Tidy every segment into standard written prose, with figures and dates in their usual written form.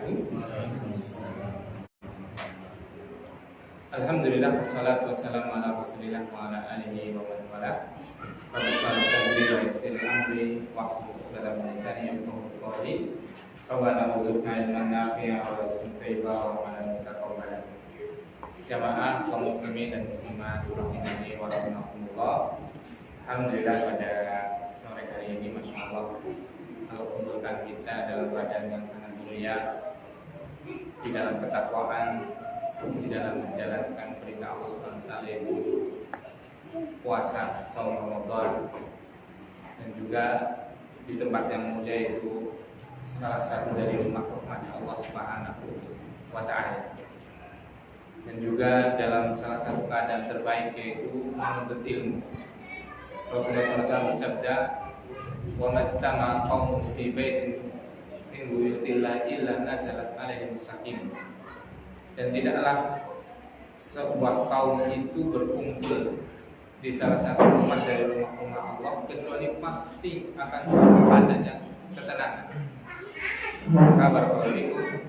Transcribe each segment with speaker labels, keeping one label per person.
Speaker 1: wabarakatuh. Alhamdulillah wassalatu wassalamu ala Rasulillah wa ala alihi wa man wala. Qadisal sadri wa yassir amri wa hlul 'uqdatam min lisani yafqahu qawli. Rabbana warzuqna ilman nafi'an wa rizqan thayyiban wa amalan mutaqabbalan. Jamaah kaum muslimin dan muslimat rahimani wa rahimakumullah. Alhamdulillah pada sore hari ini Masya Allah Allah kumpulkan kita dalam badan yang sangat mulia, di dalam ketakwaan, di dalam menjalankan perintah Allah SWT, yaitu puasa saum Ramadan, dan juga di tempat yang mulia, yaitu salah satu dari rumah-rumah Allah Subhanahu wa Ta'ala, dan juga dalam salah satu keadaan terbaik, yaitu menuntut ilmu. Rasulullah SAW bersabda, "Wa mastama qaumun fi baitin min buyutillahi illa nazalat alaihim sakinah." Dan tidaklah sebuah kaum itu berkumpul di salah satu rumah dari rumah-rumah Allah kecuali pasti akan padanya ketenangan. Kabar kalau itu,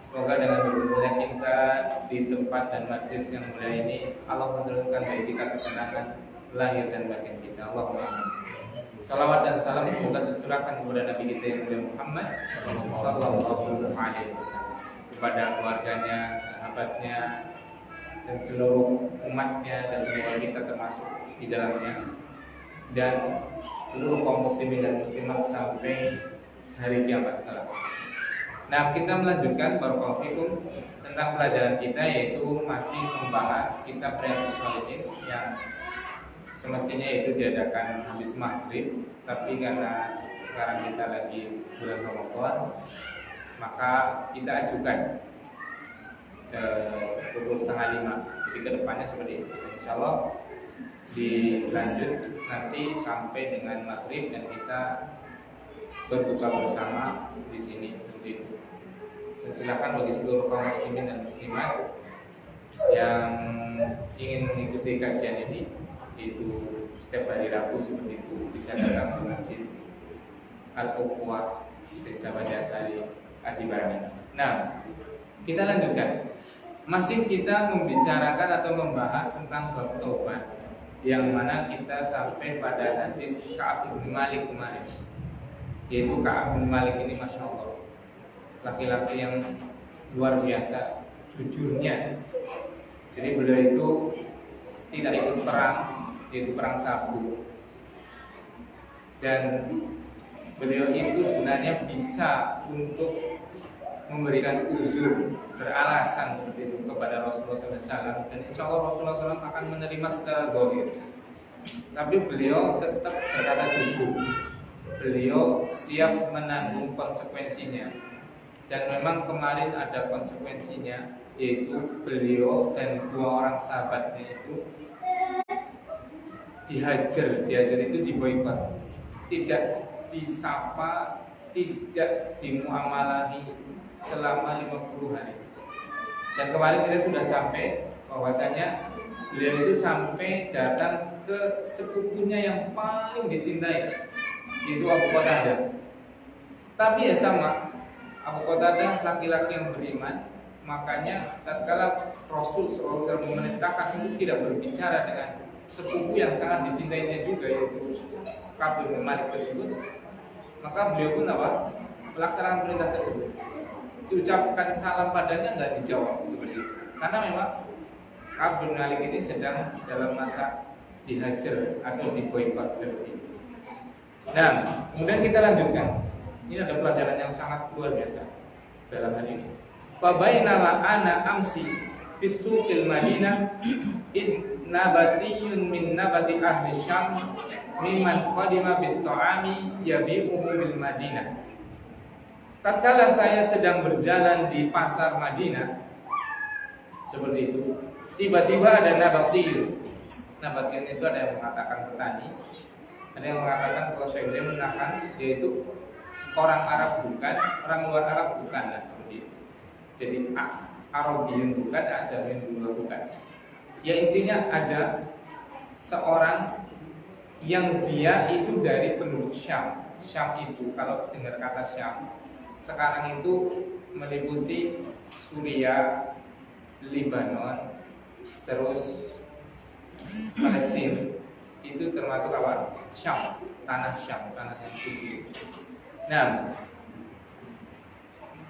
Speaker 1: semoga dengan berkumpulnya kita di tempat dan majlis yang mulia ini, Allah menurunkan bagi kita ketenangan lahir dan batin kita. Allahumma amin. Salawat dan salam semoga tercurahkan kepada Nabi kita yang mulia Muhammad sallallahu alaihi wasallam, kepada keluarganya, sahabatnya, dan seluruh umatnya, dan semoga kita termasuk di dalamnya, dan seluruh kaum muslimin dan muslimat sampai hari kiamat kelak. Nah, kita melanjutkan barakallahu tentang pelajaran kita, yaitu masih membahas kitab Riyadhus Shalihin yang semestinya itu diadakan habis maghrib, tapi karena sekarang kita lagi bulan Ramadan, maka kita ajukan pukul 4:30. Jadi kedepannya seperti itu. Insya Allah dilanjut nanti sampai dengan maghrib, dan kita berbuka bersama di sini seperti itu. Dan silakan bagi seluruh kaum muslimin dan muslimat yang ingin mengikuti kajian ini, itu setiap hari Rabu seperti itu, bisa datang ke Masjid Al-Ukhwah Desa Bajasari Aji Barangin. Nah, kita lanjutkan. Masih kita membicarakan atau membahas tentang bab taubat, yang mana kita sampai pada hadis Ka'ab bin Malik kemarin. Yaitu Ka'ab bin Malik ini Masya Allah, laki-laki yang luar biasa jujurnya. Jadi beliau itu tidak ikut perang, yaitu perang Tabuk, dan beliau itu sebenarnya bisa untuk memberikan uzur, beralasan seperti itu kepada Rasulullah SAW, dan insya Allah Rasulullah SAW akan menerima secara zahir. Tapi beliau tetap berkata jujur, beliau siap menanggung konsekuensinya, dan memang kemarin ada konsekuensinya, yaitu beliau dan dua orang sahabatnya itu dihajar itu diboikot, tidak disapa, tidak dimuamalahi selama 50 hari. Dan kemarin kita sudah sampai bahwasanya beliau itu sampai datang ke sepupunya yang paling dicintai, yaitu Abu Qatadah. Tapi ya sama, Abu Qatadah laki-laki yang beriman, makanya tatkala Rasul SAW memerintahkan untuk tidak berbicara dengan sepupu yang sangat dicintainya juga, yaitu Ka'ab bin Malik tersebut, maka beliau pun apa? Melaksanakan perintah tersebut. Diucapkan salam padanya nggak dijawab seperti itu. Karena memang Ka'ab bin Malik ini sedang dalam masa dihajar atau diboikot seperti itu. Nah, kemudian kita lanjutkan. Ini ada pelajaran yang sangat luar biasa dalam hal ini. Fa bainama ana amsi fi suqil Madinah id nabatiyun min nabati ahli Syam mimman qadima bit ta'ami yabi'uhu bil Madinah. Tatkala saya sedang berjalan di pasar Madinah seperti itu, tiba-tiba ada nabatiyun. Nabatiyun itu ada yang mengatakan petani, ada yang mengatakan kalau saya mengatakan yaitu orang Arab bukan, orang luar Arab bukan, lah seperti itu. Jadi Arabiyun bukan, Ajamiyun juga bukan. Ya intinya ada seorang yang dia itu dari penduduk Syam. Syam itu kalau dengar kata Syam, sekarang itu meliputi Suriah, Lebanon, terus Palestina. Itu termasuk apa? Syam, tanah yang suci. Nah,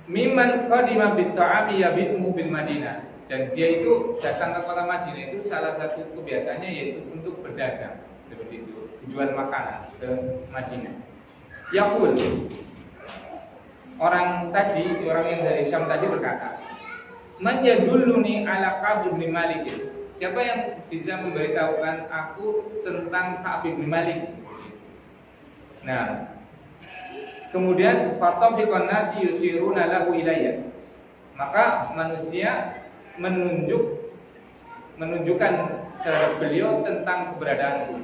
Speaker 1: mimman qadima bit ta'ami yabitu bil Madinah, dan dia itu datang ke kota Madinah itu salah satu kebiasaannya yaitu untuk berdagang, seperti itu, jual makanan ke Madinah. Yaqul, orang yang dari Syam tadi berkata, man yadulluni ala Ka'b bin Malik. Siapa yang bisa memberitahukan aku tentang Ka'b bin Malik? Nah, kemudian fatabiqan nasi yusiruna lahu ilayya. Maka manusia menunjukkan terhadap beliau tentang keberadaanku.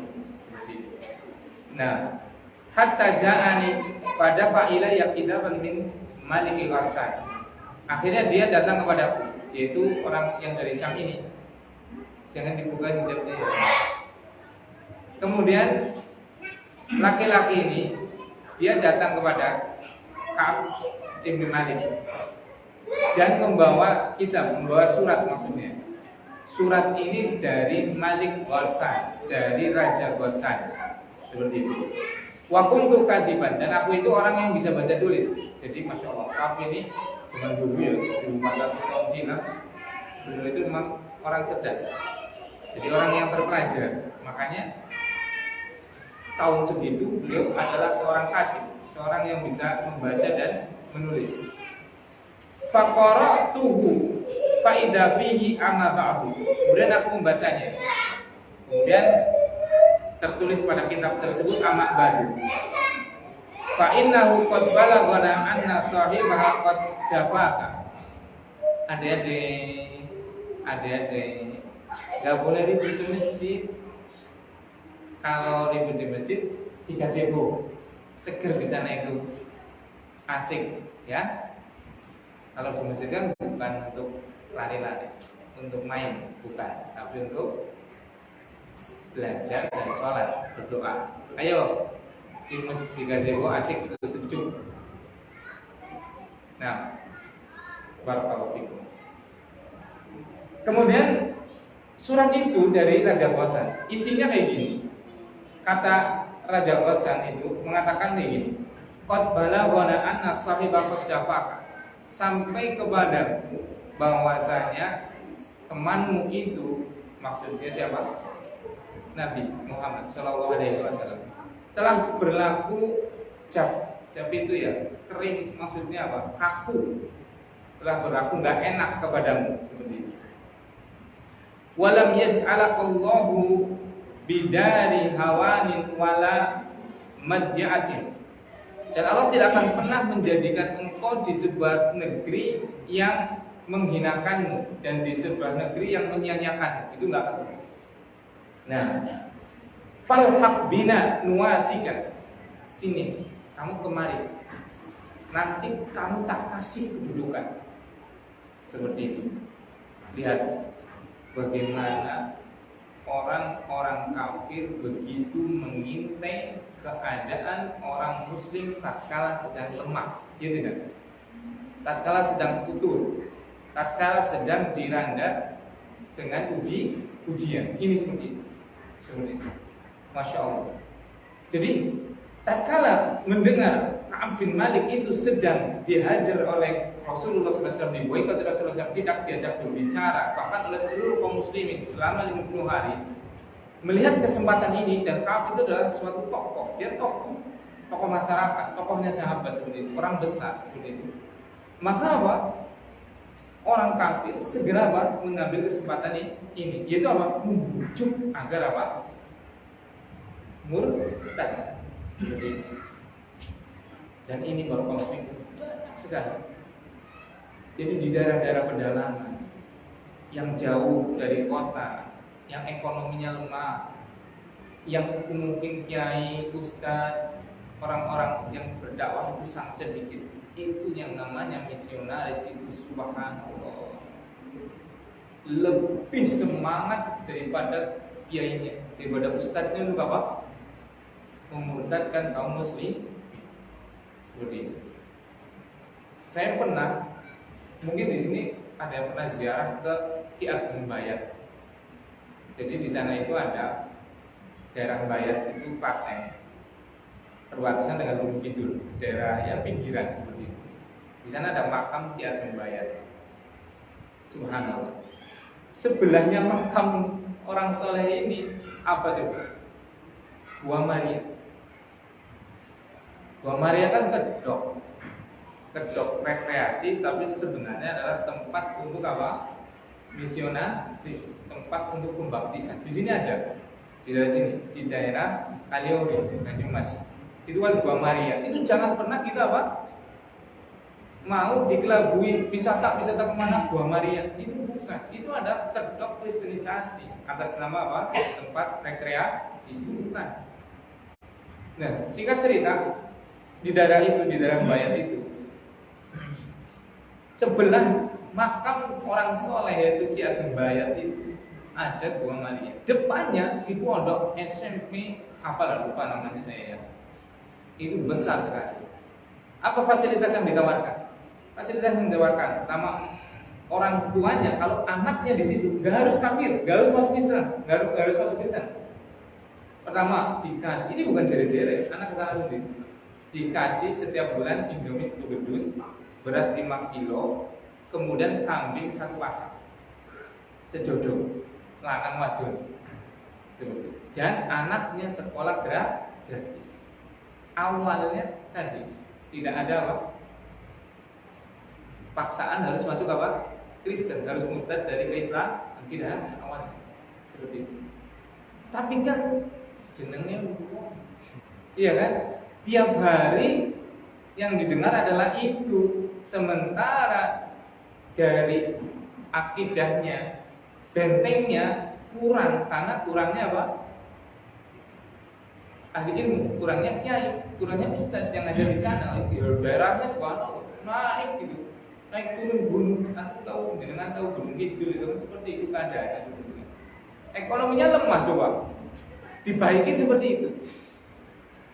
Speaker 1: Nah, hatta ja'ani pada fa'ilayya kitaban min Malik al-Hasan. Akhirnya dia datang kepadaku, yaitu orang yang dari Syam ini. Jangan dibuka hijabnya. Kemudian laki-laki ini dia datang kepada Ka'b bin Malik dan membawa surat, maksudnya surat ini dari Malik Ghassan, dari Raja Ghassan, seperti itu. Wa kuntu kadiban, dan aku itu orang yang bisa baca tulis. Jadi masya Allah, Ka'b ini zaman dulu ya, di 400 tahun Cina, beliau itu memang orang cerdas. Jadi orang yang terpelajar. Makanya tahun segitu beliau adalah seorang katib, seorang yang bisa membaca dan menulis. Faqara'tuhu fa idza fihi amma ba'du. Kemudian aku membacanya. Kemudian tertulis pada kitab tersebut amma ba'du. Fa innahu qad balaghana anna sahibaha qad jafaka. Adik-adik, gak boleh ribut di masjid. Kalau ribut di masjid dikasih seger di sana itu asik, ya. Kalau di masjid kan bukan untuk lari-lari, untuk main, bukan, tapi untuk belajar dan sholat, berdoa. Ayo di masjid dikasih asik, sejuk. Nah, barakallahu fikum. Kemudian surat itu dari Raja Ghassan, isinya kayak gini. Kata Raja Ghassan itu mengatakan kayak gini, qad balaghana anna sahibaka jafaka, sampai kepadamu bahwasanya temanmu itu, maksudnya siapa? Nabi Muhammad Shallallahu Alaihi Wasallam telah berlaku jaf itu ya kering, maksudnya apa? Kaku, telah berlaku nggak enak kepadamu, seperti itu. Walam yaj'alakallahu bidari hawanin wala madja'atin, dan Allah tidak akan pernah menjadikan engkau di sebuah negeri yang menghinakanmu dan di sebuah negeri yang menyia-nyiakanmu. Itu enggak akan. Nah, falhaq bina nuwasika, sini kamu kemari, nanti kamu tak kasih kedudukan. Seperti itu. Lihat bagaimana orang-orang kafir begitu mengintai keadaan orang muslim tatkala sedang lemah, ya tidak? Tatkala sedang futur, tatkala sedang diranda dengan ujian. Ini seperti itu. Masya Allah. Jadi tatkala mendengar Ka'b bin Malik itu sedang dihajar oleh Rasulullah SAW, diboikot oleh Rasulullah SAW, tidak diajak berbicara, bahkan oleh seluruh kaum muslimin selama 50 hari. Melihat kesempatan ini, dan Ka'b itu adalah suatu tokoh, dia tokoh masyarakat, tokohnya sahabat seperti itu, orang besar seperti itu. Maka apa? Orang kafir segera apa? Mengambil kesempatan ini, yaitu apa? Membujuk agar apa? Murtad seperti itu. Dan ini baru konflik sekali. Jadi di daerah-daerah pedalaman yang jauh dari kota, yang ekonominya lemah, yang mungkin kiai, ustadz, orang-orang yang berdakwah itu sangat sedikit, itu yang namanya misionaris itu subhanallah lebih semangat daripada kiainya, daripada ustadznya. Itu apa? Memurtadkan kaum muslim. Seperti itu. Saya pernah Mungkin di sini ada yang pernah ziarah ke Ki Ageng Bayat. Jadi di sana itu ada daerah Bayat itu Klaten, perbatasan dengan Gunung Kidul, daerah ya pinggiran seperti itu. Di sana ada makam Ki Ageng Bayat. Subhanallah. Sebelahnya makam orang soleh ini apa coba? Gua Maria. Gua Maria kan kedok rekreasi, tapi sebenarnya adalah tempat untuk apa? Misionaris, tempat untuk pembaptisan. Di sini ada, di daerah sini, di daerah Kaliori, Banyumas. Itu kan Gua Maria. Itu jangan pernah kita apa? Mau dikelabui wisata kemana Gua Maria. Itu bukan. Itu ada kedok kristenisasi atas nama apa? Tempat rekreasi. Itu bukan. Nah, singkat cerita, di daerah itu, di daerah Bayat itu, sebelah makam orang soleh yaitu Ki Ageng Bayat itu ada Gua Maria. Depannya itu pondok SMP, apalah lupa namanya saya ya. Itu besar sekali. Apa fasilitas yang ditawarkan? Fasilitas yang ditawarkan, pertama, orang tuanya kalau anaknya di situ nggak harus kafir, nggak harus masuk Islam, nggak harus masuk Kristen. Pertama, dikasih, ini bukan jere-jere, anak kesana sendiri. Dikasih setiap bulan Indomie 1 bedus, beras 5 kilo, kemudian kambing 1 pasang, sejodoh, lanang wadon, dan anaknya sekolah gratis. Awalnya tadi tidak ada apa? Paksaan harus masuk apa? Kristen, harus murtad dari Islam, tidak ada awalnya seperti itu. Tapi kan jenengnya iya kan? Tiap hari yang didengar adalah itu, sementara dari akidahnya, bentengnya kurang, karena kurangnya apa? Ahli ilmu, kurangnya kiai, kurangnya ustadz yang ada di sana. Daerahnya subhanallah naik gitu, naik turun gunung. Aku tahu, dengan tahu gunung Kidul itu seperti itu keadaannya seperti itu. Ekonominya lemah coba, dibaikin seperti itu.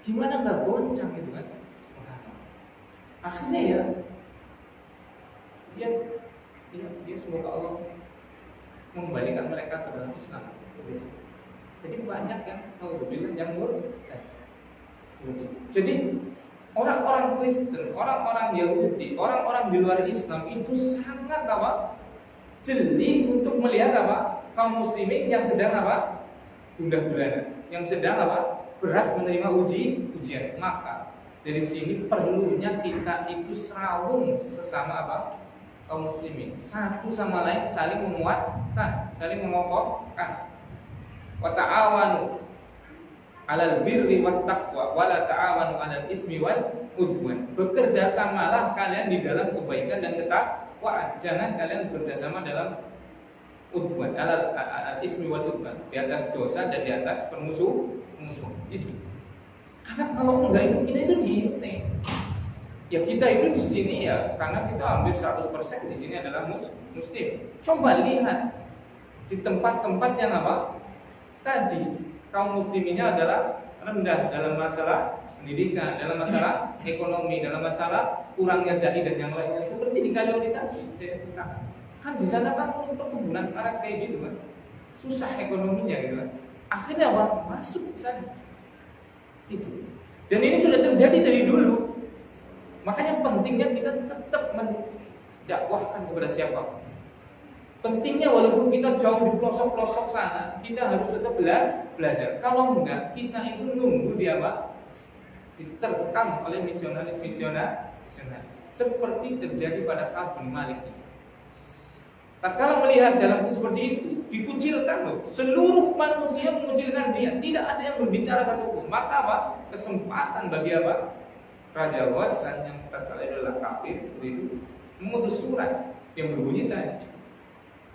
Speaker 1: Gimana nggak goncang gitu kan? Akhirnya ya, dia semoga Allah mengembalikan mereka ke dalam Islam. Jadi banyak yang murtad. Jadi orang-orang Kristen, orang-orang Yahudi, orang-orang di luar Islam itu sangat apa? Jeli untuk melihat apa? Kaum muslimin yang sedang apa? Gundah gulana, yang sedang apa? Berat menerima ujian. Maka dari sini perlunya kita itu sawung sesama apa? Kaum muslimin, satu sama lain saling menguatkan, saling mengokohkan. Wa ta'awanu 'alal birri wat taqwa wa la ta'awanu 'alal ismi wal udwan. Bekerja samalah kalian di dalam kebaikan dan ketakwaan. Jangan kalian bekerja sama dalam udwan, 'alal ismi wal udwan, di atas dosa dan di atas permusuh. Itu. Karena kalau enggak itu kita itu diintai. Ya kita itu di sini ya karena kita hampir 100% di sini adalah muslim. Coba lihat di tempat-tempat yang apa? Tadi kaum musliminnya adalah rendah dalam masalah pendidikan, dalam masalah ekonomi, dalam masalah kurangnya dai dan yang lainnya. Seperti di Kaliori tadi saya ceritakan. Kan di sana kan perkebunan karet kayak gitu kan, susah ekonominya gitu kan. Akhirnya apa? Masuk ke sana. Itu. Dan ini sudah terjadi dari dulu. Makanya pentingnya kita tetap mendakwahkan kepada siapa. Pentingnya walaupun kita jauh di pelosok-pelosok sana, kita harus tetap belajar. Kalau enggak, kita itu nunggu dia apa? Diterkam oleh misionaris. Seperti terjadi pada Ka'ab bin Malik. Kalau melihat dalam seperti itu, dikucilkan loh. Seluruh manusia mengucilkan dia. Tidak ada yang berbicara satupun. Maka apa? Kesempatan bagi apa? Raja Ghassan yang terkenal adalah kafir seperti itu mengutus surat yang berbunyi tadi.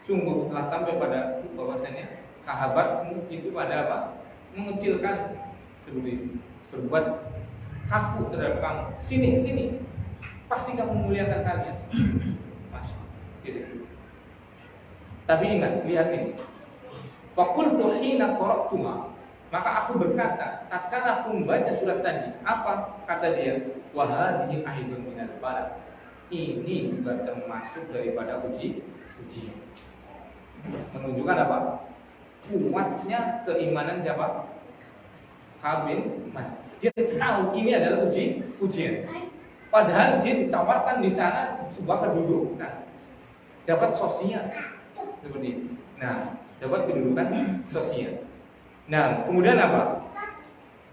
Speaker 1: Sungguh telah sampai pada bahwasanya sahabatmu itu pada apa? Mengecilkan seperti itu, berbuat kaku terhadap kamu. Sini, pasti kamu memuliakan kalian. Masya Allah. Gitu. Tapi ingat, lihat ini. Faqultu hina qara'tuha, maka aku berkata, tatkala aku membaca surat tadi, apa kata dia? Wa hadhihi aidun minal balad. ini juga termasuk daripada ujian. Menunjukkan apa? Kuatnya keimanan siapa? Kabil. Dia tahu ini adalah ujian. Padahal dia ditawarkan di sana sebuah kedudukan, dapat sosial seperti itu. Nah, dapat kedudukan sosial. Nah, kemudian apa?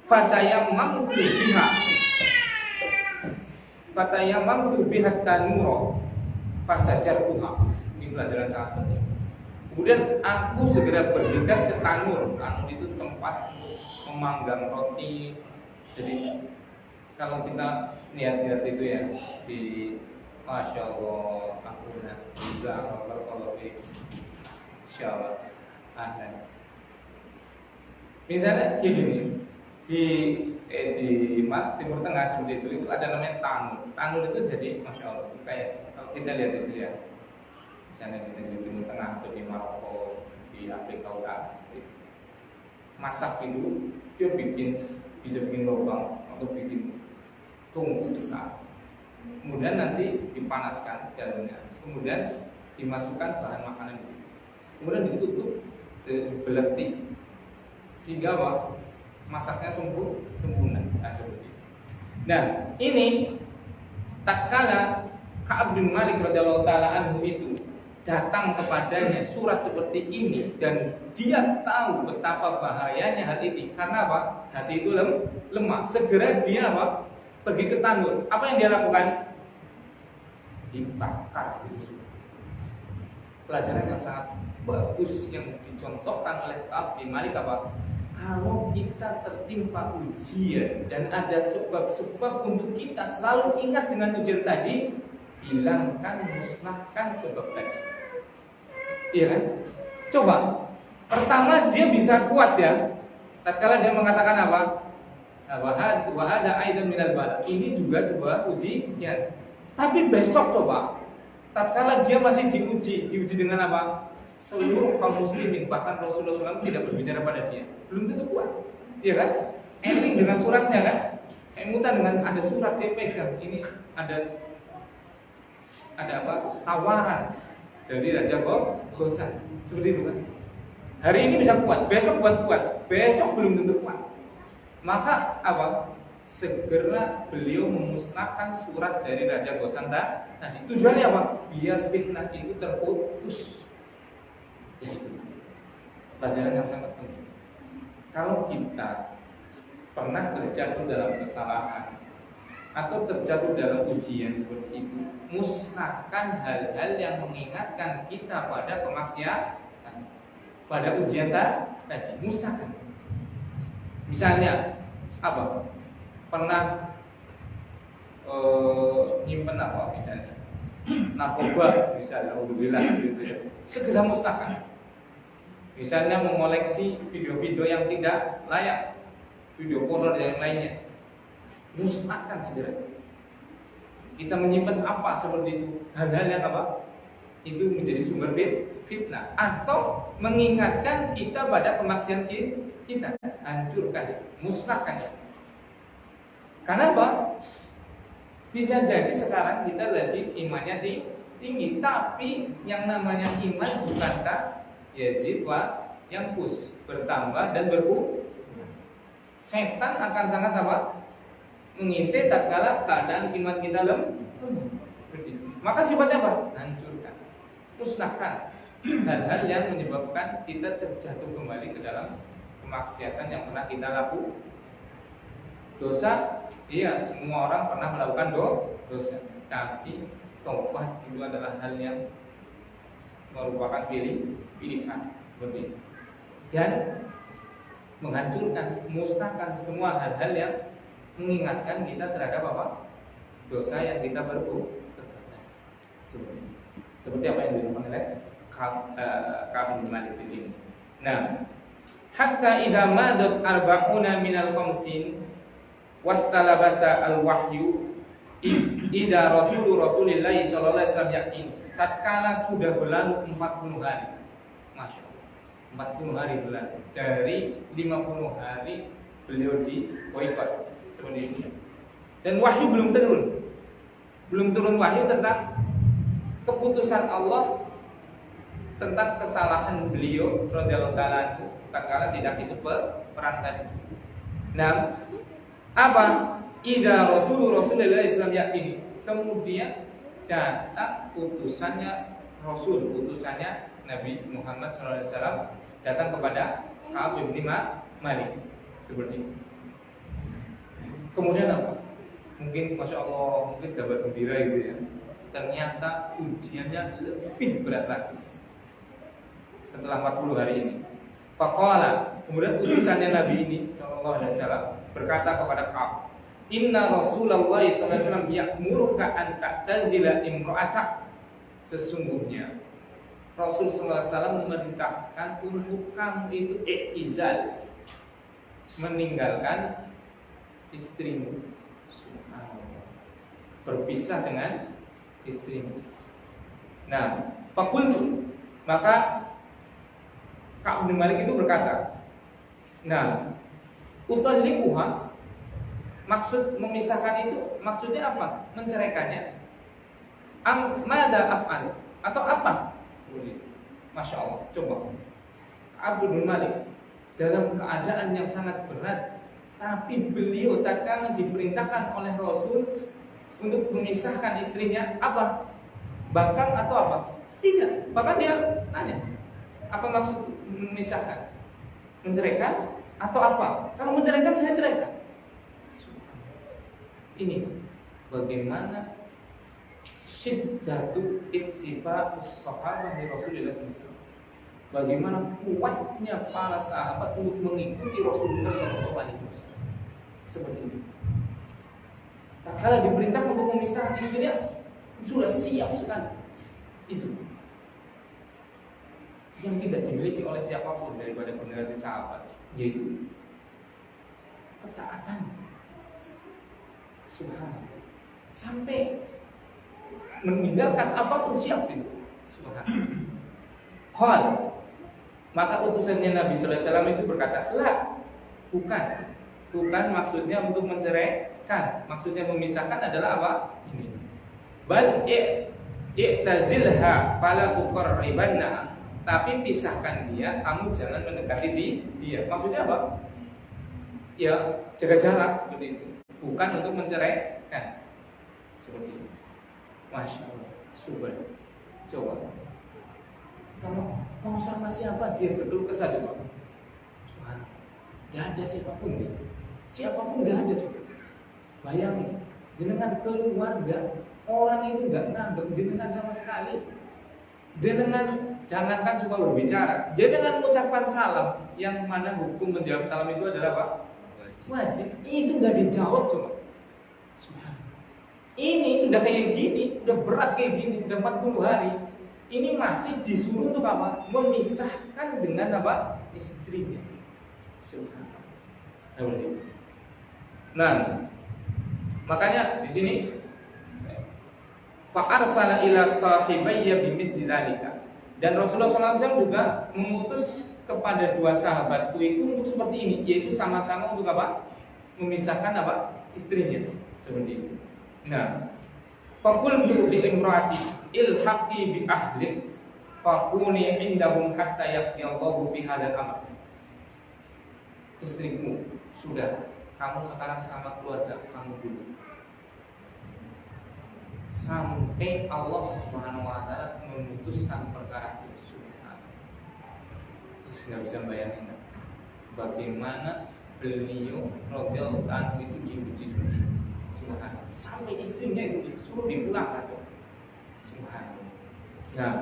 Speaker 1: Fatayamamtu biha tanuro fasajartuha. Ini pelajaran sangat penting. Kemudian aku segera bergegas ke tanur. Tanur itu tempat memanggang roti. Jadi kalau kita lihat-lihat itu ya di Masya Allah, aku bisa kalau insyaallah. Misalnya gini, di Timur Tengah seperti itu ada namanya tanur. Tanur itu jadi Masya Allah, kayak kalau kita lihat itu ya, misalnya kita di Timur Tengah atau di Maroko, di Afrika Utara, masak itu dia bisa bikin lubang atau bikin tungku besar. Kemudian nanti dipanaskan dalamnya, kemudian dimasukkan bahan makanan di situ, kemudian ditutup, dibeleti, sehingga apa? Masaknya sempurna. Nah, seperti itu. Nah, ini tatkala Ka'ab bin Malik radhiyallahu taala anhu itu datang kepadanya surat seperti ini dan dia tahu betapa bahayanya hati ini. Karena apa? Hati itu lemah. Segera dia apa? Pergi ke tanur. Apa yang dia lakukan? Dibakar. Pelajaran yang sangat bagus yang dicontohkan oleh Ka'ab bin Malik apa? Kalau kita tertimpa ujian dan ada sebab-sebab untuk kita selalu ingat dengan ujian tadi, hilangkan, musnahkan sebab tadi. Iya kan? Coba, pertama dia bisa kuat ya. Tatkala dia mengatakan apa? Wahada aidan minal bala. Ini juga sebuah ujian. Tapi besok coba, tatkala dia masih diuji dengan apa? Seluruh kaum muslimin, bahkan Rasulullah SAW tidak berbicara pada dia, belum tentu kuat, iya kan? Eling dengan suratnya kan? Emutan dengan ada surat dia pegang, ini ada apa? Tawaran dari Raja Ghassan, seperti itu kan? Hari ini bisa kuat, besok kuat, besok belum tentu kuat. Maka apa? Segera beliau memusnahkan surat dari Raja Ghassan tadi. Tujuannya apa? Biar fitnah itu terputus. Ya itu pelajaran yang sangat penting. Kalau kita pernah terjatuh dalam kesalahan atau terjatuh dalam ujian seperti itu, musnahkan hal-hal yang mengingatkan kita pada kemaksiatan, pada ujian tadi, musnahkan. Misalnya apa? Pernah nyimpen apa misalnya? Narkoba misalnya, alhamdulillah gitu ya. Segera musnahkan. Misalnya mengoleksi video-video yang tidak layak, video porno dan yang lainnya, musnahkan segera. Kita menyimpan apa seperti itu, hal-hal yang apa? Itu menjadi sumber fitnah atau mengingatkan kita pada kemaksiatan kita, hancurkan, musnahkan ya. Karena apa? Bisa jadi sekarang kita lagi imannya tinggi, tapi yang namanya iman bukankah yazid wa yanqus, bertambah dan berkurang. Setan akan sangat apa? Mengintai tatkala keadaan iman kita lemah. Maka sifatnya apa? Hancurkan, musnahkan hal-hal yang menyebabkan kita terjatuh kembali ke dalam kemaksiatan yang pernah kita lakukan. Dosa, iya, semua orang pernah melakukan dosa, tapi taubat itu adalah hal yang merupakan pilihan seperti itu. Dan menghancurkan, musnahkan semua hal-hal yang mengingatkan kita terhadap apa? Dosa yang kita berbuat. Seperti apa yang dilakukan oleh Ka'ab bin Malik di sini. Nah, hatta idza madat arba'una minal khamsin wastalabata al-wahyu idza Rasulullah sallallahu alaihi wasallam yakin. Tatkala sudah berlalu 40 hari, Masya Allah, 40 hari berlalu dari 50 hari beliau di boikot seperti itu, dan wahyu belum turun. belum turun wahyu tentang keputusan Allah tentang kesalahan beliau radhiyallahu taala tatkala tidak ikut perang tadi. Nah, apa? Idza Rasulullah SAW yakini. Kemudian datang utusannya Rasul, utusannya Nabi Muhammad SAW datang kepada Ka'ab bin Malik seperti itu. Kemudian apa? Mungkin Masya Allah, mungkin kabar gembira gitu ya. Ternyata ujiannya lebih berat lagi setelah 40 hari ini. Faqala, kemudian utusannya Nabi ini SAW berkata kepada Ka'ab, Inna Rasulullah SAW ya'muruka an ta'tazila imra'atak. Sesungguhnya Rasul SAW memerintahkan untuk kamu itu i'tizal, meninggalkan istrimu, berpisah dengan istrimu. Nah, fakultu, maka Ka'ab bin Malik itu berkata, nah, utalliquha, maksud memisahkan itu maksudnya apa? Menceraikannya. Mada af'al, atau apa? Masya Allah, coba Ka'ab bin Malik dalam keadaan yang sangat berat, tapi beliau tatkala diperintahkan oleh Rasul untuk memisahkan istrinya, apa? Bangkang atau apa? Tidak. Bahkan dia tanya, apa maksud memisahkan? Menceraikan atau apa? Kalau menceraikan, saya ceraikan. Ini bagaimana syiddatu ittiba'us sahabah di Rasulullah SAW. Bagaimana kuatnya para sahabat untuk mengikuti Rasulullah SAW. Seperti itu. Tak kala diperintah untuk memisahkan istrinya, sudah siap sekali. Itu yang tidak dimiliki oleh siapapun daripada generasi sahabat, yaitu ketaatan. Subhanallah. Sampai meninggalkan apapun siap itu. Subhanallah. Qal, maka utusannya Nabi sallallahu alaihi wasallam itu berkata, "La, bukan maksudnya untuk menceraikan. Maksudnya memisahkan adalah apa? Ini. Bal i'tazilha fala tuqarribanna." Tapi pisahkan dia, kamu jangan mendekati dia. Maksudnya apa? Ya, jaga jarak seperti itu. Bukan untuk menceraikan. Seperti itu. Masya Allah, subhanallah. Coba. Kamu mau sama siapa dia betul kesal coba. Subhanallah. Gak ada siapapun dia. Siapapun gak ada coba. Bayangin, jenengan keluarga orang itu gak nganggep jenengan sama sekali. Jenengan jangankan cuma berbicara, jenengan mengucapkan salam, yang mana hukum menjawab salam itu adalah apa? Wajib. Itu gak dijawab coba. Ini sudah kayak gini, udah berat kayak gini, udah 40 hari. Ini masih disuruh untuk apa? Memisahkan dengan apa? Istrinya. Nah, makanya di sini fa'arsala ila sahibayya bimisli dzalika. Dan Rasulullah SAW juga mengutus kepada dua sahabatku itu untuk seperti ini, yaitu sama-sama untuk apa? Memisahkan apa? Istrinya. Seperti itu. Nah, faqultu li imraati ilhaqi bi ahli faquni indahum hatta yaqdi Allahu fi hadzal amr. Istriku, sudah, kamu sekarang sama keluarga kamu dulu. Sampai Allah Subhanahu wa taala memutuskan perkara itu. Tidak bisa bayangin bagaimana beliau radhiyallahu anhu itu diuji seperti itu. Subhanallah. Sampai istrinya itu disuruh dipulangkan. Subhanallah. Nah,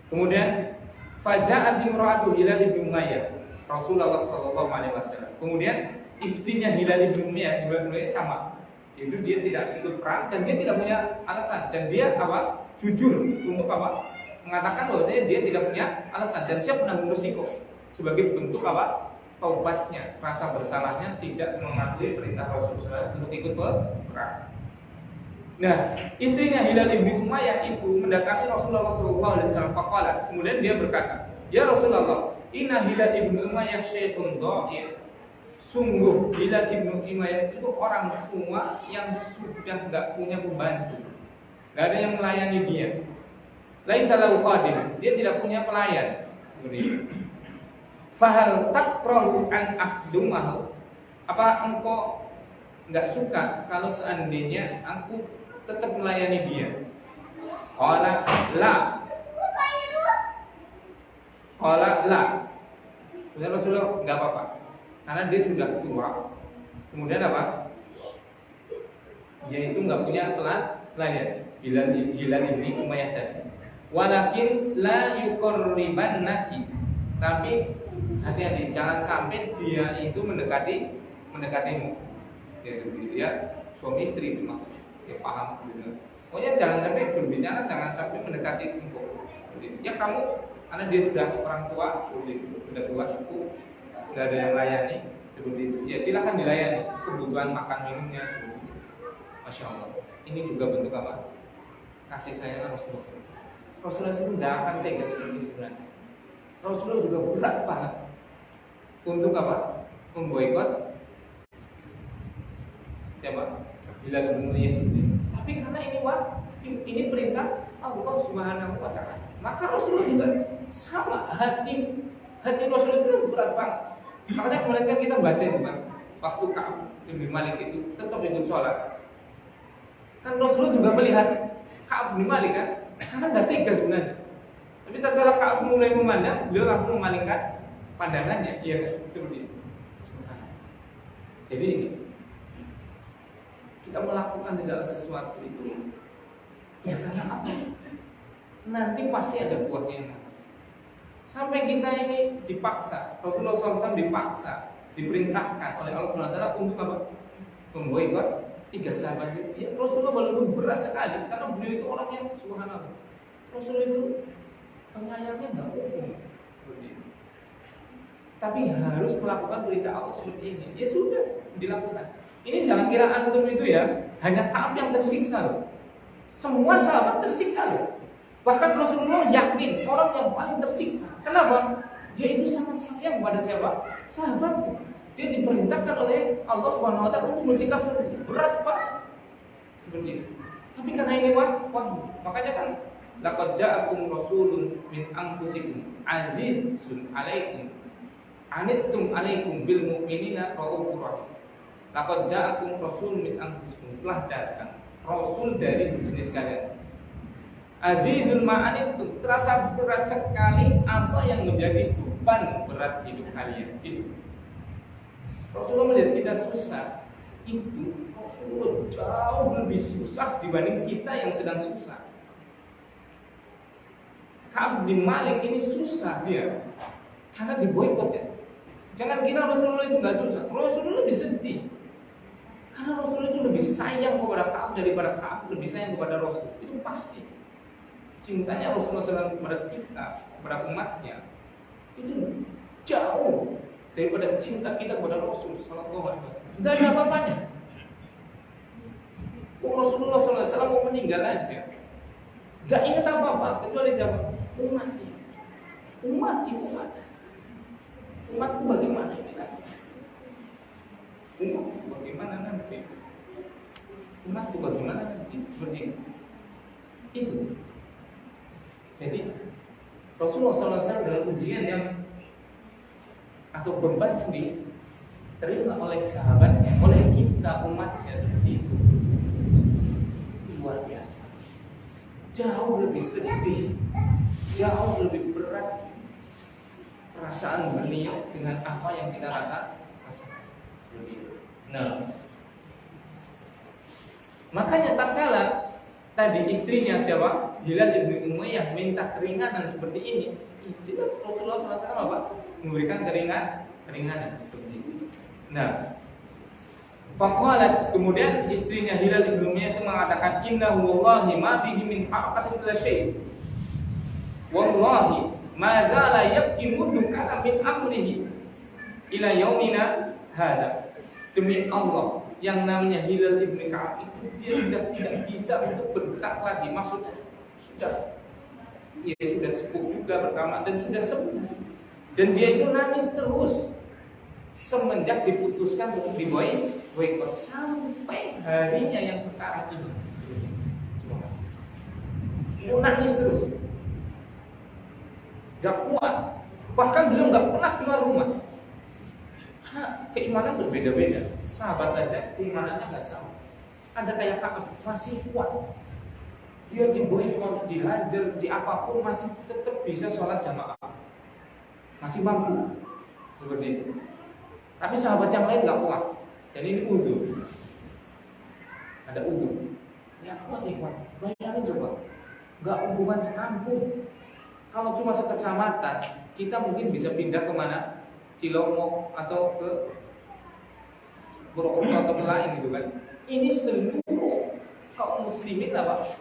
Speaker 1: kemudian faja'at imra'atu Hilal bin Umayyah Rasulullah sallallahu alaihi wasallam. Kemudian istrinya Hilal bin Umayyah sama. Itu dia tidak ikut perang dan dia tidak punya alasan, dan dia apa? Jujur untuk apa? Mengatakan bahwa dia tidak punya alasan dan siap menanggung risiko sebagai bentuk apa? Taubatnya, rasa bersalahnya, tidak mematuhi perintah Rasulullah untuk ikut perang. Nah, istrinya Hilal bin Umayyah itu mendatangi Rasulullah SAW. Kemudian dia berkata, "Ya Rasulullah, inna Hilal bin Umayyah syaikhun dhaif." sungguh Hilal ibnu Umayyah itu orang tua yang sudah nggak punya pembantu, nggak ada yang melayani dia. Laisa lahu khadim, dia tidak punya pelayan. Fahal takrahu an akhdumahu, apa engkau nggak suka kalau seandainya aku tetap melayani dia? Qala la. Qala la. Kemudian Rasulullah nggak apa-apa, karena dia sudah tua. Kemudian apa? Dia itu nggak punya pelayan. Hilal ibni Umayyah tadi. Walakin la yuqarribannaki. Tapi hati-hati, jangan sampai dia itu mendekatimu. Ya seperti itu ya, suami istri itu maksudnya. Ya paham benar. Pokoknya jangan sampai berbicara, jangan sampai mendekati engkau. Ya kamu, karena dia sudah orang tua, sudah tua sepuh, sudah ada yang layani seperti itu. Ya silakan dilayani kebutuhan makan minumnya seperti itu. Masya Allah. Ini juga bentuk apa? Kasih sayang Rasulullah. Rasulullah itu tidak akan tega seperti ini sebenarnya. Rasulullah juga berat banget untuk apa? Memboikot siapa? Hilal bin Umayyah sendiri. Tapi karena ini perintah Allah Subhanahu wa taala, maka Rasulullah juga sama, hati Rasulullah itu berat banget. Makanya kemarin kan kita baca itu kan, waktu Ka'ab bin Malik itu tetap ikut sholat. Kan Rasulullah juga melihat Ka'ab bin Malik kan, karena nggak tega sebenarnya. Tapi tatkala Ka'ab mulai memandang, beliau langsung memalingkan pandangannya, iya seperti itu. Jadi ini kita melakukan segala sesuatu itu ya karena apa? Nanti pasti ada buahnya. Sampai kita ini dipaksa, Rasulullah SAW dipaksa, diperintahkan oleh Allah SWT untuk apa? Memboikot 3 sahabat itu. Ya, Rasulullah walaupun berat sekali, karena beliau itu orang yang subhanallah. Rasulullah itu penyayangnya nggak umum, tapi harus melakukan perintah Allah seperti ini. Ya sudah dilakukan. Ini jangan kira antum itu ya hanya Ka'ab yang tersiksa loh. Semua sahabat tersiksa loh. Bahkan Rasulullah yakin orang yang paling tersiksa. Kenapa? Dia itu sangat sayang pada siapa? Sahabat. Dia diperintahkan oleh Allah Subhanahu wa taala untuk bersikap seperti itu. Berat Pak. Seperti itu. Tapi karena ini makanya kan laqad ja'akum rasulun min anfusikum azizun 'alaikum anittum 'alaikum bil mu'minina raufur rahim. Laqad ja'akum rasulun min anfusikum, telah datang rasul dari jenis kalian. Azizun ma'anittum, terasa berat sekali apa yang menjadi beban berat hidup kalian. Itu Rasulullah melihat kita susah, itu Rasulullah jauh lebih susah dibanding kita yang sedang susah. Ka'ab bin Malik ini susah dia karena diboikot ya. Jangan kira Rasulullah itu nggak susah. Rasulullah lebih sedih karena Rasulullah itu lebih sayang kepada Ka'ab daripada Ka'ab lebih sayang kepada Rasul. Itu pasti. Cintanya Rasulullah SAW kepada kita, kepada umatnya, itu jauh daripada cinta kita kepada Rasul Sallallahu Alaihi Wasallam. Tidak ada apa-apanya. Rasulullah SAW mau meninggal aja, gak ingat apa-apa kecuali siapa? Umatnya. Umatku bagaimana ini kan? Umatku bagaimana nanti? Umatku bagaimana nanti? Seperti itu. Jadi Rasulullah SAW dalam ujian yang atau beban yang diterima oleh sahabatnya, oleh kita umatnya seperti itu, luar biasa. Jauh lebih sedih, jauh lebih berat perasaan beliau dengan apa yang kita rasakan. Seperti itu. Nah, makanya tatkala tadi istrinya siapa? Hilal bin Umayyah minta keringanan seperti ini. Jelas Rasulullah SAW apa? Memberikan keringanan seperti itu. Nah, faqalat, kemudian istrinya Hilal bin Umayyah itu mengatakan, innahu wallahi ma bihi min haqqatin illa syai'. Wallahi ma zala yabki mundu kana min amrihi ila yaumina hada. Demi Allah, yang namanya Hilal bin Ka'ab itu dia sudah tidak bisa untuk bergerak lagi. Maksudnya sudah sepuh juga pertama dan sudah sepuh, dan dia itu nangis terus semenjak diputuskan untuk boykot sampai harinya yang sekarang ini. Nangis terus, gak kuat. Bahkan beliau gak pernah keluar rumah karena keimanan berbeda-beda. Sahabat aja keimanannya gak sama. Ada kayak Ka'ab masih kuat, dia diboykot, dihajar, di apapun masih tetap bisa sholat jamaah, masih mampu seperti itu. Tapi sahabat yang lain gak kuat. Dan ini udzur, ada udzur. Ya kuat ya kuat. Bayangin coba, gak hubungan sekampung. Kalau cuma sekecamatan, kita mungkin bisa pindah kemana? Cilongok atau ke Purwokerto atau ke lain gitu kan. Ini seluruh kaum muslimin apa?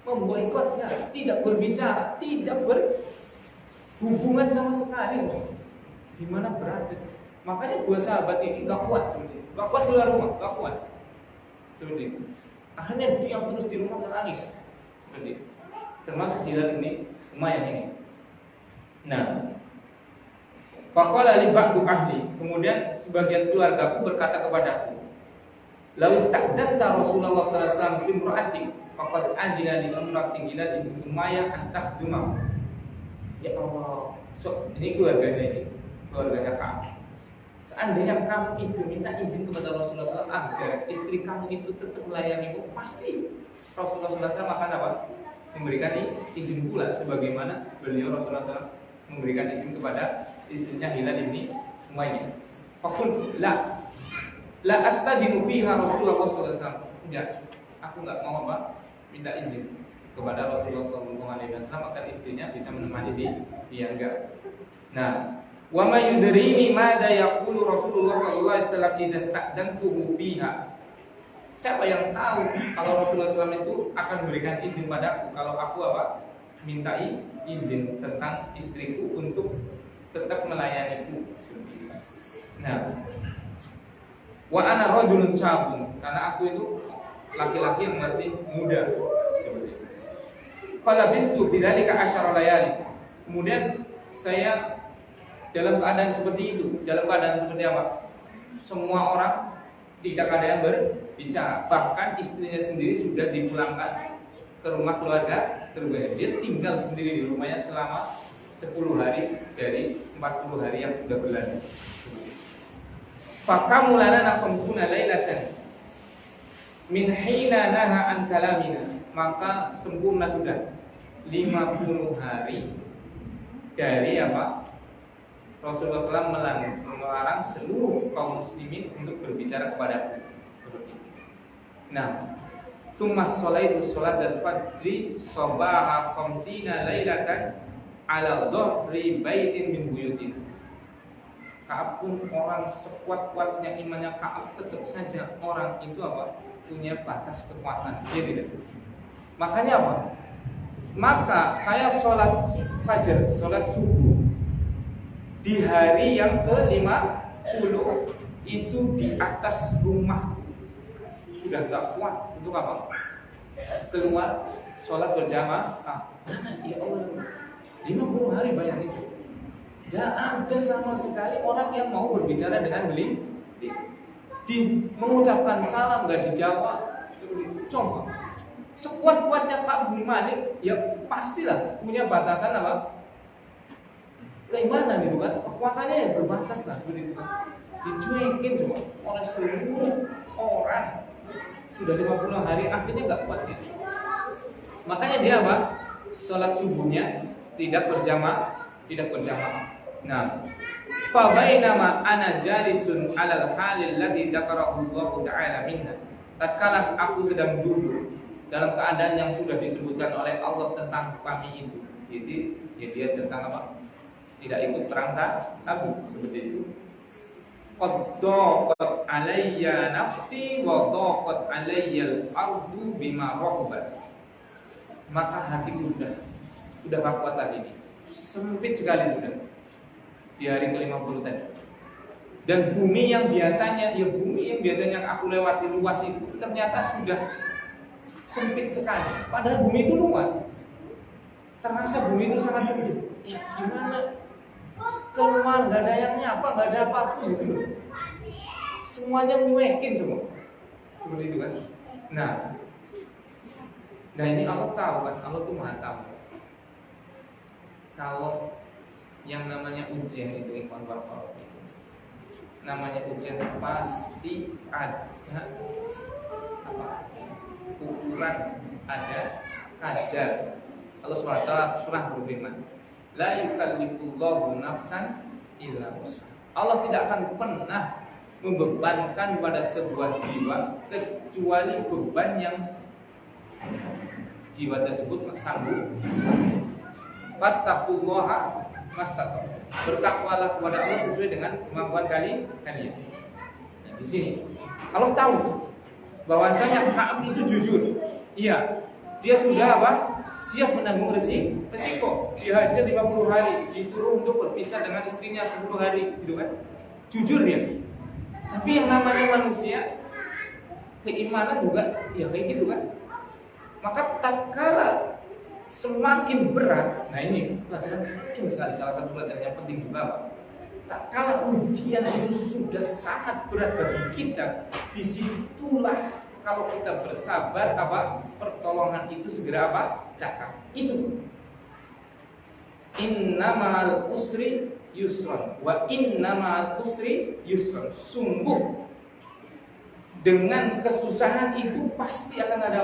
Speaker 1: Memboikotnya, tidak berbicara, tidak berhubungan sama sekali. Gimana berat? Makanya dua sahabat ini gak kuat seperti itu. Gak kuat keluar rumah, gak kuat seperti itu. Akhirnya dia terus di rumah menangis seperti itu. Termasuk Hilal ini, Umayyah ini. Nah, faqala li ba'du ahli, kemudian sebagian keluargaku berkata kepadaku, "Law ista'dadta Rasulullah sallallahu alaihi wasallam fi imra'atin faqad adina li imra'atin Hilal ibn Umayyah an takhduma." Ya Allah, ini keluarganya ini, keluarganya kamu. Seandainya kamu itu minta izin kepada Rasulullah SAW agar istri kamu itu tetap melayanimu, pasti Rasulullah SAW akan apa? Memberikan izin pula, sebagaimana beliau Rasulullah SAW memberikan izin kepada istrinya Hilal ini Umayyah. Fakul la astadinu fiha Rasulullah SAW. Enggak, aku enggak mau apa? Minta izin kepada Rasulullah SAW agar istrinya bisa menemani dia enggak. Nah, wa ma yudrini madza yaqulu Rasulullah sallallahu alaihi wasallam idza sta'dantuhu fiha. Siapa yang tahu kalau Rasulullah SAW itu akan memberikan izin padaku kalau aku apa? Mintai izin tentang istriku untuk tetap melayaniku. Nah, wa ana rajulun syabun, karena aku itu laki-laki yang masih muda. Fala bistu bidzalika asyara layali. Kemudian saya dalam keadaan seperti itu, dalam keadaan seperti apa? Semua orang tidak ada yang berbicara. Bahkan istrinya sendiri sudah dipulangkan ke rumah keluarga terbaik. Dia tinggal sendiri di rumahnya selama 10 hari dari 40 hari yang sudah berlalu. Fakamulana khamsuna lailatan min hina naha an kalamina. Maka sempurna sudah 50 hari dari apa? Rasulullah SAW melarang seluruh kaum muslimin untuk berbicara kepada aku. Nah, summa sholaitu sholat fajri sabaha khamsina lailatan ala dhahri baitin min buyutina. Ka'ab pun orang sekuat-kuatnya imannya Ka'ab, tetap saja orang itu apa? Punya batas kekuatan. Dia tidak. Makanya apa? Maka saya sholat fajar, sholat subuh di hari yang ke-50 itu di atas rumah. Sudah gak kuat untuk apa? Keluar sholat berjamaah. Ya Allah, 50 hari bayangin. Gak ada sama sekali orang yang mau berbicara dengan beliau. Mengucapkan salam gak dijawab. Coba sekuat-kuatnya Ka'ab bin Malik, ya pastilah punya batasan apa? Keimanan gitu kan, kekuatannya yang berbatas lah seperti itu kan. Dicuekin cuma oleh seluruh orang. Sudah 50 hari akhirnya nggak kuat gitu. Makanya dia apa? Sholat subuhnya tidak berjamaah. Nah, fa bainama ana jalisun 'alal halil ladzi dzakarahu Allah Ta'ala minna. Tatkala aku sedang duduk dalam keadaan yang sudah disebutkan oleh Allah tentang kami itu. Jadi ya dia tentang apa? Tidak ikut perang Tabuk seperti itu. Qad daqat alayya nafsi wa daqat alayya al-ardu bima rahabat. Maka hatiku sudah gak kuat lagi ini. Sempit sekali sudah di hari ke-50 tadi. Dan bumi yang biasanya aku lewati luas itu ternyata sudah sempit sekali. Padahal bumi itu luas. Terasa bumi itu sangat sempit. Ya gimana? keluar nggak ada yang nyapa, nggak ada apapun gitu loh. Semuanya nyuekin semua. Seperti itu kan. Nah ini Allah tahu kan, Allah tuh maha tahu. Kalau yang namanya ujian itu ikhwan warahmatullahi itu, namanya ujian pasti ada ukuran, ada kadar. Allah SWT pernah berfirman, la yukallifullahu nafsan illa wus'aha. Allah tidak akan pernah membebankan pada sebuah jiwa kecuali beban yang jiwa tersebut sanggup. Fattaqullaha mastata'tum. Bertakwalah kepada Allah sesuai dengan kemampuan kalian. Nah, di sini Allah tahu bahwasanya Ka'ab itu jujur. Iya, dia sudah siap menanggung resiko. Dihajar 50 hari, disuruh untuk berpisah dengan istrinya 10 hari, gitu kan? Jujur dia. Tapi yang namanya manusia, keimanan juga ya kayak gitu kan. Maka tatkala semakin berat, nah ini pelajaran penting sekali, salah satu pelajaran yang penting juga Pak. Tatkala ujian itu sudah sangat berat bagi kita, disitulah kalau kita bersabar pertolongan itu segera datang. Itu innamal usri yusron wa innamal usri yusron. Sungguh dengan kesusahan itu pasti akan ada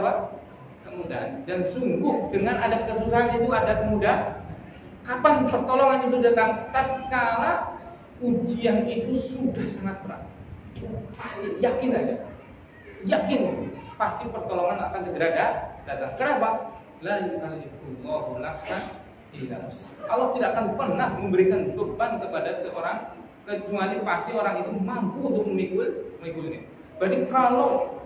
Speaker 1: kemudahan, dan sungguh dengan ada kesusahan itu ada kemudahan. Kapan pertolongan itu datang? Tatkala ujian itu sudah sangat berat. Itu pasti, yakin aja. Yakin pasti pertolongan akan segera datang. Kenapa? La yukallifullahu nafsan illa wus'aha. Allah tidak akan pernah memberikan beban kepada seorang kecuali pasti orang itu mampu untuk memikulnya. Berarti kalau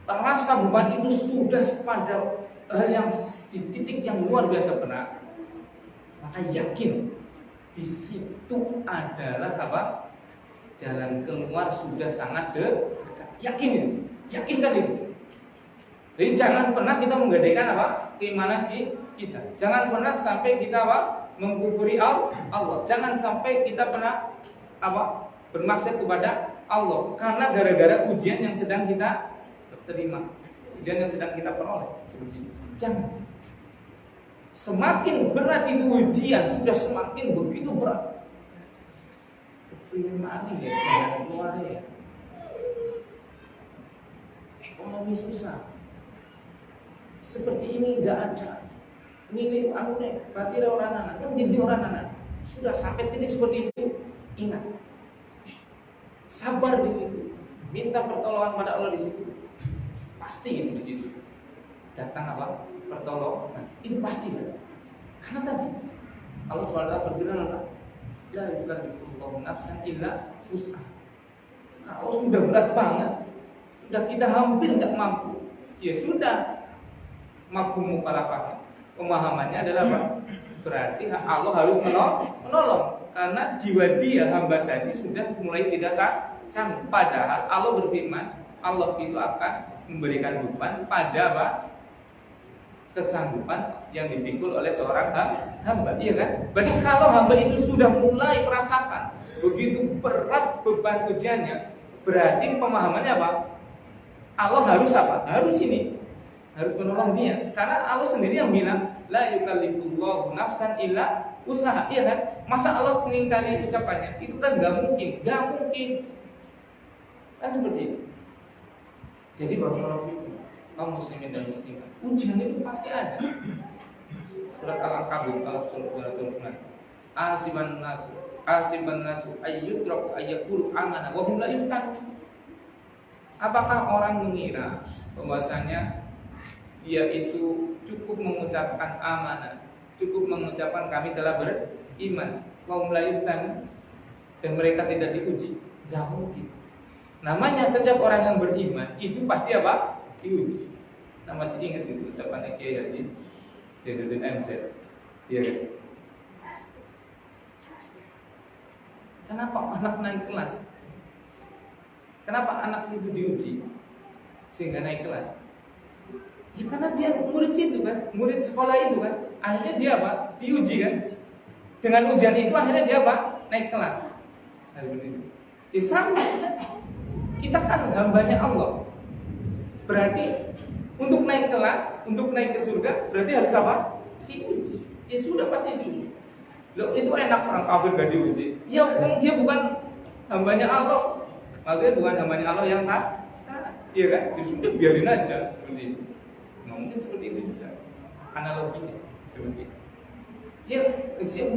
Speaker 1: terasa beban itu sudah pada hal yang di titik yang luar biasa berat, maka yakin di situ adalah jalan keluar sudah sangat dekat. Yakin kan itu. Jadi jangan pernah kita menggadaikan keimanan kita. Jangan pernah sampai kita mengkufuri Allah. Jangan sampai kita pernah bermaksud kepada Allah karena gara-gara ujian yang sedang kita terima, ujian yang sedang kita peroleh. Jangan. Semakin berat itu ujian, sudah semakin begitu berat. Firman ya, jangan keluar ya. Ekonomi susah. Seperti ini nggak ada. Ini berarti orang anak, menjadi orang anak. Sudah sampai titik seperti itu, ingat. Sabar di situ. Minta pertolongan pada Allah di situ. Pasti itu di situ. Datang pertolongan. Itu pasti kan? Karena tadi Allah SWT berfirman, la yukallifullahu nafsan illa wus'aha. Kalau sudah berat banget, sudah kita hampir nggak mampu, ya sudah. Mafhum mukhalafah, pemahamannya adalah berarti Allah harus menolong karena jiwa dia hamba tadi sudah mulai tidak sanggup. Padahal Allah berfirman, Allah itu akan memberikan beban pada kesanggupan yang dipikul oleh seorang hamba, iya kan? Berarti kalau hamba itu sudah mulai merasakan begitu berat beban ujiannya, berarti pemahamannya Allah harus harus menolong dia, karena Allah sendiri yang bilang la yukallifullahu nafsan illa wus'aha, iya kan? Masa Allah mengingkari ucapannya? Itu kan nggak mungkin kan seperti itu. Jadi barakallahu kaum muslimin dan muslimat, ujian itu pasti ada. Surat Al-Ankabut surat Al-Quran. Asiban nasu ayyudraku ayyakulu amana wa hum la yuftanun. Apakah orang mengira bahwasanya dia itu cukup mengucapkan amanah, cukup mengucapkan kami telah beriman, wa hum la yuftanun, dan mereka tidak diuji? Tidak mungkin. Namanya setiap orang yang beriman itu pasti diuji. Nah, masih ingat itu ucapan Kiai Haji Zainuddin MZ. Iya kan? Kenapa anak naik kelas? Kenapa anak itu diuji sehingga naik kelas? Ya karena dia murid itu kan, murid sekolah itu kan. Akhirnya dia diuji kan? Dengan ujian itu akhirnya dia apa? Naik kelas. Nah, seperti itu. Di sama kita kan hambanya Allah. Berarti untuk naik kelas, untuk naik ke surga, berarti harus apa? Diuji. Ya sudah pasti diuji. Loh, itu enak orang kafir gak diuji. Ya dia bukan hambanya Allah. Maksudnya bukan hambanya Allah yang taat. Iya kan? Ya sudah biarin aja seperti itu. Nah, mungkin seperti itu juga analoginya seperti itu. Ya,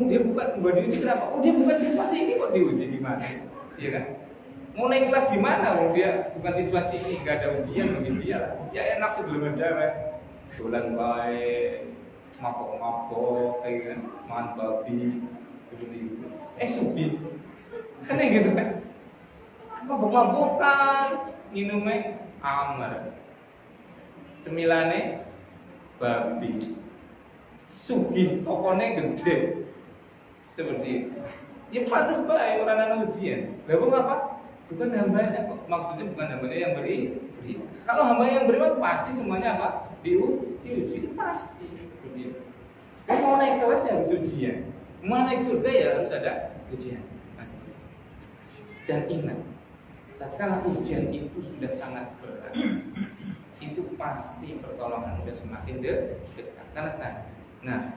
Speaker 1: dia bukan diuji kenapa? Oh, dia bukan siswa sini kok diuji gimana? Iya kan? Mau naik kelas gimana? Oh, dia bukan siswa sini, nggak ada ujian begitu ya. Ya enak sebelum ada kan. Dolan baik, mabok-mabok, kayak kan, makan babi, seperti itu. Subi, kan gitu kan? Mabok-mabokan, minumnya amar, cemilane babi. Sugih tokonya gede seperti itu. Ya pantas baik orang ujian. Lalu apa? Bukan hambanya kok. Maksudnya bukan hambanya yang beri. Kalau hambanya yang beriman pasti semuanya apa? Diuji itu pasti. Seperti itu. Kalau mau naik kelas ya harus ujian. Mau naik surga ya harus ada ujian. Pasti. Dan ingat, tatkala ujian itu sudah sangat berat, itu pasti pertolongan sudah semakin dekat. Karena kan. Nah,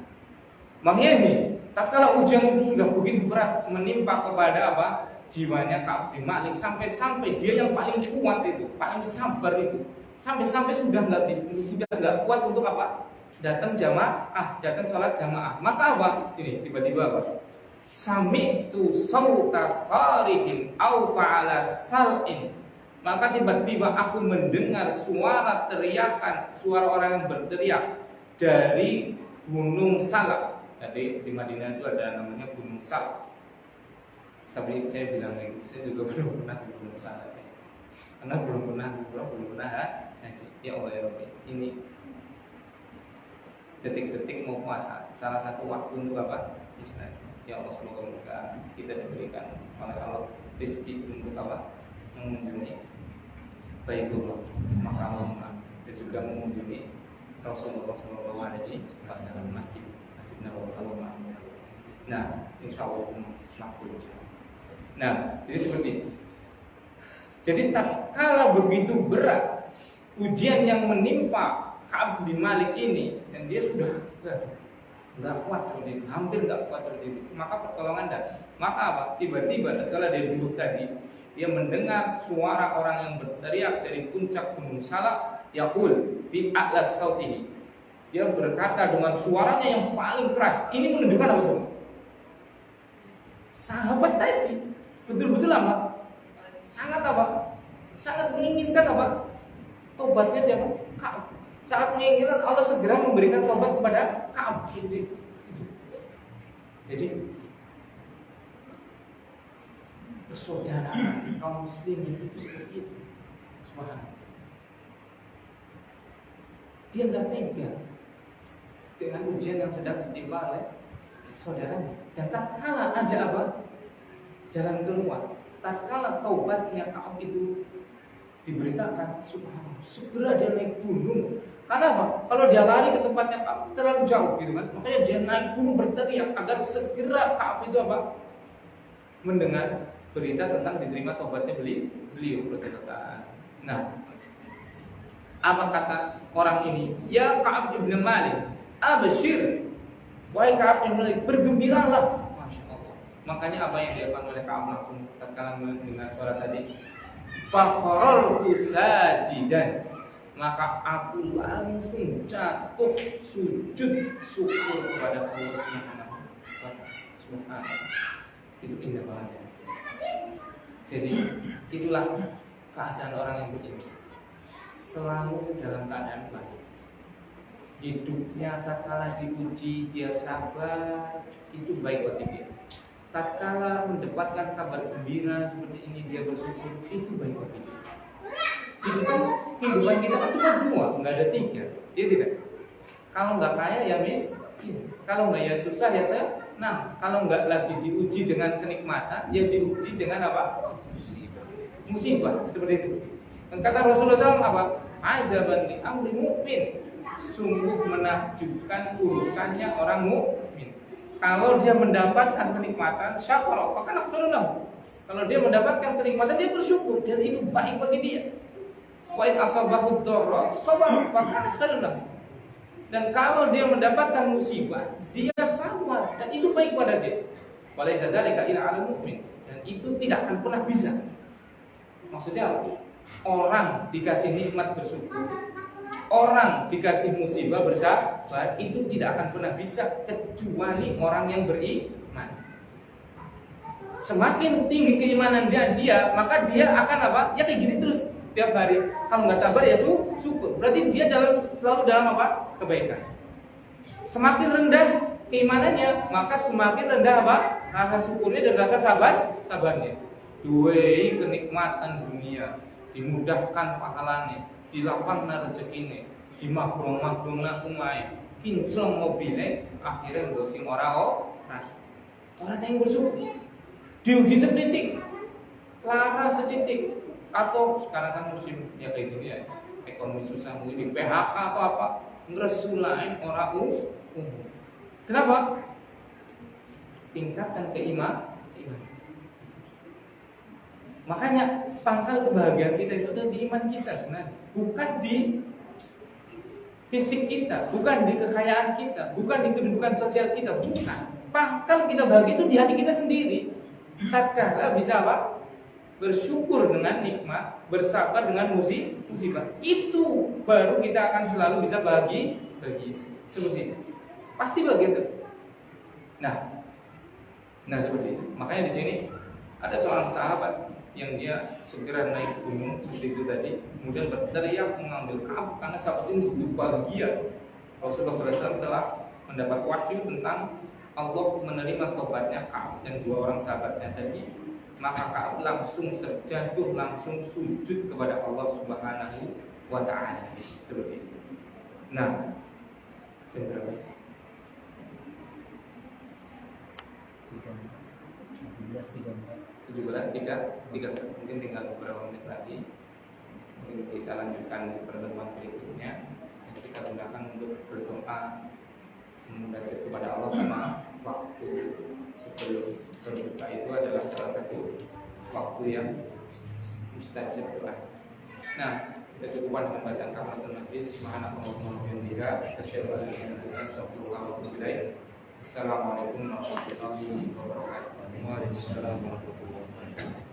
Speaker 1: makanya ini, tatkala ujian itu sudah begitu berat menimpa kepada apa? Jiwanya Ka'ab bin Malik sampai dia yang paling kuat itu, paling sabar itu, sampai sudah nggak kuat untuk apa? Datang jamaah, datang sholat jamaah. Maka apa? Ini tiba-tiba apa? Sami'tu sauta sarihin au fa'ala sal'in. Maka tiba-tiba aku mendengar suara teriakan, suara orang yang berteriak dari Gunung Salak. Jadi di Madinah itu ada namanya Gunung Salak. Tapi saya bilang lagi, saya juga belum pernah di Gunung Salak. Karena belum pernah haji. Ya Allah ya Rabbi, ini detik-detik mau puasa, salah satu waktu untuk apa? Islam. Ya Allah, semoga kita diberikan oleh Allah rezeki untuk apa? Mengunjungi Baitullah, makam Allah, dan juga mengunjungi Rasulullah SAW masjid Nabawi. Nah, insya Allah makbul. Nah, jadi seperti itu. Jadi kalau begitu berat ujian yang menimpa Ka'ab bin Malik ini, dan dia sudah nggak kuat seperti itu, hampir nggak kuat seperti itu, maka pertolongan datang. Maka apa? Tiba-tiba setelah dia duduk tadi, dia mendengar suara orang yang berteriak dari puncak Gunung Salak. Yaqul bi a'las sautihi. Dia berkata dengan suaranya yang paling keras. Ini menunjukkan apa semua? Sahabat tadi betul-betul apa? Sangat apa? Sangat menginginkan apa? Tobatnya siapa? Ka'ab. Sangat menginginkan Allah segera memberikan tobat kepada Ka'ab. Jadi persaudaraan kaum muslimin itu seperti itu. Subhanallah. Dia nggak tega dengan ujian yang sedang ditimpa oleh saudaranya. Dan tatkala ada apa? Jalan keluar. Tatkala taubatnya Ka'ab itu diberitakan, subhanallah, segera dia naik gunung. Karena apa? Kalau dia lari ke tempatnya Ka'ab terlalu jauh gitu kan. Makanya dia naik gunung berteriak agar segera Ka'ab itu apa? Mendengar berita tentang diterima taubatnya beliau berkata. Nah, apa kata orang ini? Ya Ka'ab bin Malik, abshir. Wahai Ka'ab bin Malik, bergembiralah. Masya Allah. Makanya apa yang dilakukan oleh Ka'ab langsung tatkala mendengar suara tadi, fakharaltu sajidan. Maka aku langsung jatuh sujud syukur kepada Allah Subhanahu. Itu indah banget ya. Jadi itulah keadaan orang yang begini. Selalu dalam keadaan baik. Hidupnya tatkala diuji dia sabar, itu baik bagi dia. Tatkala mendapatkan kabar gembira seperti ini dia bersyukur, itu baik bagi dia. Itu kan kehidupan kita kan cuma dua, nggak ada tiga, ya tidak. Kalau nggak kaya ya miskin, kalau nggak ya susah ya senang, kalau nggak lagi diuji dengan kenikmatan, ya diuji dengan apa? Musibah seperti itu. Dan kata Rasulullah SAW apa? Azaban li amri mu'min. Sungguh menakjubkan urusannya orang mukmin. Kalau dia mendapatkan kenikmatan, syakara, maka khairun lahu. Kalau dia mendapatkan kenikmatan, dia bersyukur dan itu baik bagi dia. Wa in asabahu dharra sabara, maka khairun lahu. Dan kalau dia mendapatkan musibah, dia sabar dan itu baik pada dia. Walaysa dzalika illa 'alal mu'min. Dan itu tidak akan pernah bisa. Maksudnya apa? Orang dikasih nikmat bersyukur, orang dikasih musibah bersabar, itu tidak akan pernah bisa kecuali orang yang beriman. Semakin tinggi keimanan dia, maka dia akan apa? Ya kayak gini terus tiap hari. Kalau nggak sabar ya syukur. Berarti dia selalu dalam apa? Kebaikan. Semakin rendah keimanannya, maka semakin rendah apa? Rasa syukurnya dan rasa sabarnya. Duwe kenikmatan dunia, dimudahkan pahalanya, dilapangna rezekine, dimagrong-magrongna umay, kinclong mobilnya, akhirnya ngosing orang yang bersyukur. Diuji setitik, lara setitik, atau sekarang kan musim ya kayak gini ya, ekonomi susah mungkin di PHK atau apa, ngeresulain orang umum. Kenapa? Tingkatkan keimanan. Makanya pangkal kebahagiaan kita itu ada di iman kita sebenarnya, bukan di fisik kita, bukan di kekayaan kita, bukan di kedudukan sosial kita, bukan. Pangkal kita bahagia itu di hati kita sendiri. Tatkala bisa apa? Bersyukur dengan nikmat, bersabar dengan musibah. Itu baru kita akan selalu bisa bahagia seperti itu. Pasti begitu. Nah seperti itu. Makanya di sini ada seorang sahabat yang dia segera naik gunung seperti itu tadi, kemudian berteriak mengambil Ka'ab karena sahabat ini begitu bahagia. Rasulullah SAW telah mendapat wahyu tentang Allah menerima tobatnya Ka'ab dan dua orang sahabatnya tadi, maka Ka'ab langsung terjatuh, langsung sujud kepada Allah Subhanahu wa Ta'ala seperti itu. Nah, jam berapa? 17.3 mungkin tinggal beberapa menit lagi. Mungkin kita lanjutkan di pertemuan berikutnya. Kita gunakan untuk berdoa membaca kepada Allah karena waktu sebelum berbuka itu adalah salah satu waktu yang mustajab doa. Nah, kita cukupkan dengan bacaan kafaratul majlis. Subhanallahumma wa bihamdihi asyhadu an la ilaha illa anta astaghfiruka wa atubu ilaik. Assalamualaikum warahmatullahi wabarakatuh. Waalaikumsalam warahmatullahi wabarakatuh.